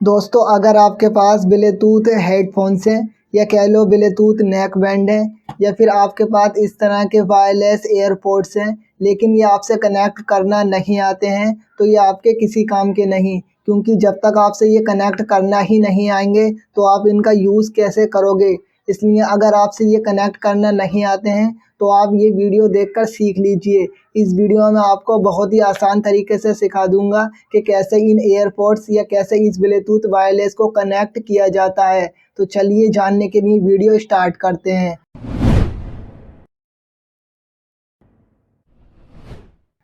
दोस्तों, अगर आपके पास ब्लूटूथ हेडफोन्स हैं या कह लो ब्लूटूथ नेक बैंड है या फिर आपके पास इस तरह के वायरलेस एयरपोर्ट्स हैं लेकिन ये आपसे कनेक्ट करना नहीं आते हैं तो ये आपके किसी काम के नहीं, क्योंकि जब तक आपसे ये कनेक्ट करना ही नहीं आएंगे तो आप इनका यूज़ कैसे करोगे। इसलिए अगर आपसे ये कनेक्ट करना नहीं आते हैं तो आप ये वीडियो देखकर सीख लीजिए। इस वीडियो में आपको बहुत ही आसान तरीके से सिखा दूंगा कि कैसे इन एयरपोर्ट्स या कैसे इस ब्लूटूथ वायरलेस को कनेक्ट किया जाता है। तो चलिए जानने के लिए वीडियो स्टार्ट करते हैं।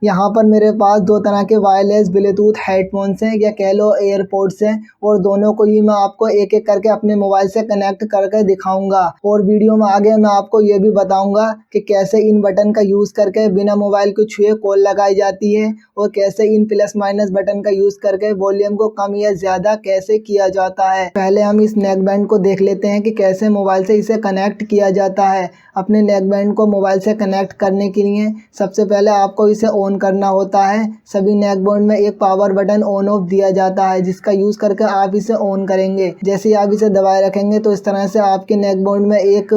यहाँ पर मेरे पास दो तरह के वायरलेस ब्लूटूथ हेडफोन्स हैं या कह लो एयरपोर्ट्स हैं और दोनों को ही मैं आपको एक एक करके अपने मोबाइल से कनेक्ट करके दिखाऊंगा। और वीडियो में आगे मैं आपको ये भी बताऊंगा कि कैसे इन बटन का यूज़ करके बिना मोबाइल को छुए कॉल लगाई जाती है और कैसे इन प्लस माइनस बटन का यूज़ करके वॉल्यूम को कम या ज़्यादा कैसे किया जाता है। पहले हम इस नेक बैंड को देख लेते हैं कि कैसे मोबाइल से इसे कनेक्ट किया जाता है। अपने नेक बैंड को मोबाइल से कनेक्ट करने के लिए सबसे पहले आपको इसे ऑन करना होता है। सभी नेक बैंड में एक पावर बटन ऑन ऑफ दिया जाता है जिसका यूज़ करके आप इसे ऑन करेंगे। जैसे ही आप इसे दबाए रखेंगे तो इस तरह से आपके नेक बैंड में एक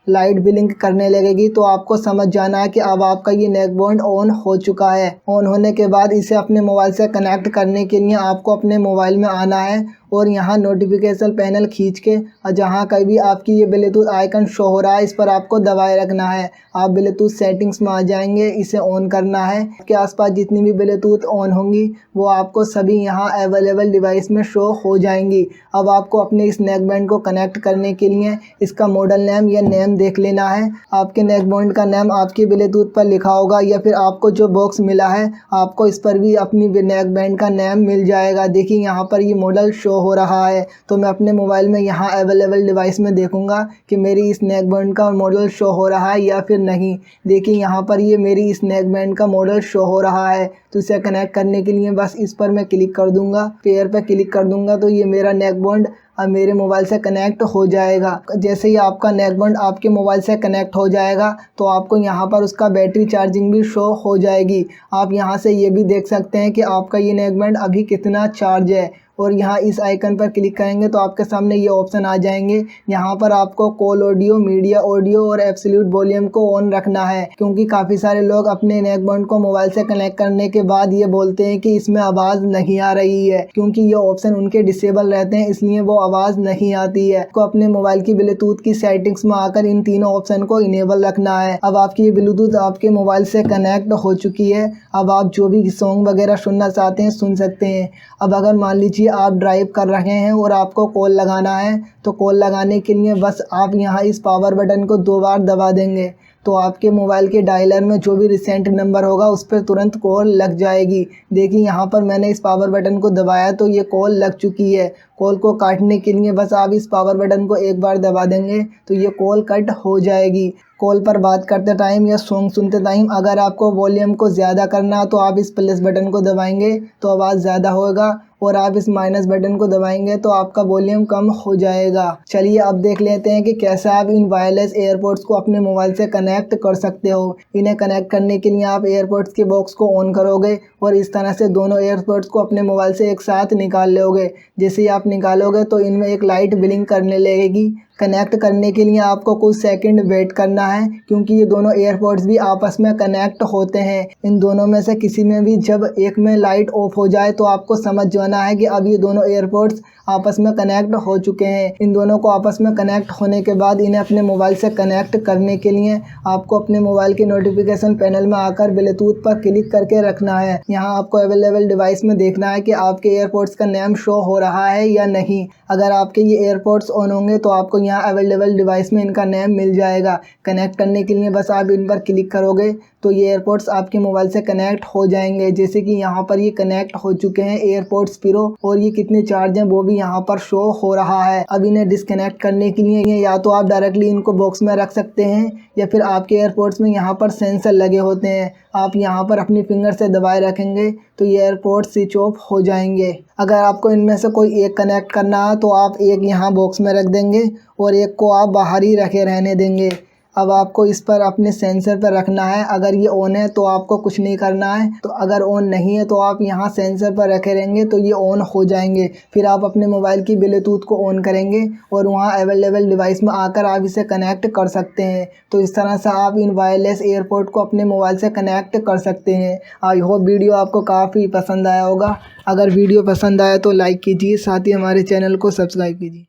लाइट ब्लिंक करने लगेगी। तो आपको समझ जाना है कि अब आपका ये नेक बैंड ऑन हो चुका है। ऑन होने के बाद इसे अपने मोबाइल से कनेक्ट करने के लिए आपको अपने मोबाइल में आना है और यहाँ नोटिफिकेशन पैनल खींच के और जहाँ कहीं भी आपकी ये ब्लूटूथ आइकन शो हो रहा है इस पर आपको दबाए रखना है। आप ब्लूटूथ सेटिंग्स में आ जाएंगे, इसे ऑन करना है। आपके आसपास जितनी भी ब्लूटूथ ऑन होंगी वो आपको सभी यहाँ अवेलेबल डिवाइस में शो हो जाएंगी। अब आपको अपने इस नेक बैंड को कनेक्ट करने के लिए इसका मॉडल नेम या नेम देख लेना है। आपके नेक बैंड का नेम आपके ब्लूटूथ पर लिखा होगा या फिर आपको जो बॉक्स मिला है आपको इस पर भी अपनी नेक बैंड का नेम मिल जाएगा। देखिए यहाँ पर ये मॉडल शो हो रहा है। तो मैं अपने मोबाइल में यहाँ अवेलेबल डिवाइस में देखूंगा कि मेरी इस नेक बैंड का मॉडल शो हो रहा है या फिर नहीं। देखिए यहाँ पर ये मेरी इस नेक बैंड का मॉडल शो हो रहा है। तो इसे कनेक्ट करने के लिए बस इस पर मैं क्लिक कर दूंगा, पेयर पर क्लिक कर दूंगा तो ये मेरा नेक बैंड अब मेरे मोबाइल से कनेक्ट हो जाएगा। जैसे ही आपका नेक बैंड आपके मोबाइल से कनेक्ट हो जाएगा तो आपको यहाँ पर उसका बैटरी चार्जिंग भी शो हो जाएगी। आप यहाँ से ये भी देख सकते हैं कि आपका ये नेक बैंड अभी कितना चार्ज है। और यहाँ इस आइकन पर क्लिक करेंगे तो आपके सामने ये ऑप्शन आ जाएंगे। यहाँ पर आपको कॉल ऑडियो, मीडिया ऑडियो और एब्सोल्यूट वॉल्यूम को ऑन रखना है, क्योंकि काफ़ी सारे लोग अपने नेक बैंड को मोबाइल से कनेक्ट करने के बाद ये बोलते हैं कि इसमें आवाज़ नहीं आ रही है। क्योंकि ये ऑप्शन उनके डिसेबल रहते हैं इसलिए वो आवाज़ नहीं आती है। तो अपने मोबाइल की ब्लूटूथ की सेटिंग्स में आकर इन तीनों ऑप्शन को इनेबल रखना है। अब आपकी ब्लूटूथ आपके मोबाइल से कनेक्ट हो चुकी है। अब आप जो भी सॉन्ग वगैरह सुनना चाहते हैं सुन सकते हैं। अब अगर मान लीजिए आप ड्राइव कर रहे हैं और आपको कॉल लगाना है तो कॉल लगाने के लिए बस आप यहाँ इस पावर बटन को 2 बार दबा देंगे तो आपके मोबाइल के डायलर में जो भी रिसेंट नंबर होगा उस पर तुरंत कॉल लग जाएगी। देखिए यहाँ पर मैंने इस पावर बटन को दबाया तो ये कॉल लग चुकी है। कॉल को काटने के लिए बस आप इस पावर बटन को एक बार दबा देंगे तो ये कॉल कट हो जाएगी। कॉल पर बात करते टाइम या सॉन्ग सुनते टाइम अगर आपको वॉल्यूम को ज़्यादा करना है तो आप इस प्लस बटन को दबाएंगे तो आवाज़ ज़्यादा होगा और आप इस माइनस बटन को दबाएंगे तो आपका वॉल्यूम कम हो जाएगा। चलिए अब देख लेते हैं कि कैसे आप इन वायरलेस एयरपोर्ट्स को अपने मोबाइल से कनेक्ट कर सकते हो। इन्हें कनेक्ट करने के लिए आप एयरपोर्ट्स के बॉक्स को ऑन करोगे और इस तरह से दोनों एयरपोर्ट्स को अपने मोबाइल से एक साथ निकाल लोगे। जैसे ही आप निकालोगे तो इनमें एक लाइट ब्लिंक करने लगेगी। कनेक्ट करने के लिए आपको कुछ सेकंड वेट करना है, क्योंकि ये दोनों एयरपोर्ट्स भी आपस में कनेक्ट होते हैं। इन दोनों में से किसी में भी जब एक में लाइट ऑफ हो जाए तो आपको समझ जाना है कि अब ये दोनों एयरपोर्ट्स आपस में कनेक्ट हो चुके हैं। इन दोनों को आपस में कनेक्ट होने के बाद इन्हें अपने मोबाइल से कनेक्ट करने के लिए आपको अपने मोबाइल के नोटिफिकेशन पैनल में आकर ब्लूटूथ पर क्लिक करके रखना है। यहाँ आपको अवेलेबल डिवाइस में देखना है कि आपके एयरपोर्ट्स का नेम शो हो रहा है या नहीं। अगर आपके ये एयरपोर्ट्स ऑन होंगे तो आपको यहाँ अवेलेबल डिवाइस में इनका नेम मिल जाएगा। कनेक्ट करने के लिए बस आप इन पर क्लिक करोगे तो ये एयरपोर्ट्स आपके मोबाइल से कनेक्ट हो जाएंगे। जैसे कि यहाँ पर ये कनेक्ट हो चुके हैं एयरपोर्ट्स प्रो और ये कितने चार्ज हैं वो भी यहाँ पर शो हो रहा है। अब इन्हें डिस्कनेक्ट करने के लिए या तो आप डायरेक्टली इनको बॉक्स में रख सकते हैं या फिर आपके एयरपोर्ट्स में यहाँ पर सेंसर लगे होते हैं। आप यहाँ पर अपनी फिंगर से दबाए रखेंगे तो ये एयरपोर्ट स्विच ऑफ हो जाएंगे। अगर आपको इनमें से कोई एक कनेक्ट करना है तो आप एक यहाँ बॉक्स में रख देंगे और एक को आप बाहर ही रखे रहने देंगे। अब आपको इस पर अपने सेंसर पर रखना है। अगर ये ऑन है तो आपको कुछ नहीं करना है, तो अगर ऑन नहीं है तो आप यहाँ सेंसर पर रखे रहेंगे तो ये ऑन हो जाएंगे। फिर आप अपने मोबाइल की ब्लूटूथ को ऑन करेंगे और वहाँ अवेलेबल डिवाइस में आकर आप इसे कनेक्ट कर सकते हैं। तो इस तरह से आप इन वायरलेस एयरपोर्ट को अपने मोबाइल से कनेक्ट कर सकते हैं। आई होप वीडियो आपको काफ़ी पसंद आया होगा। अगर वीडियो पसंद आया तो लाइक कीजिए, साथ ही हमारे चैनल को सब्सक्राइब कीजिए।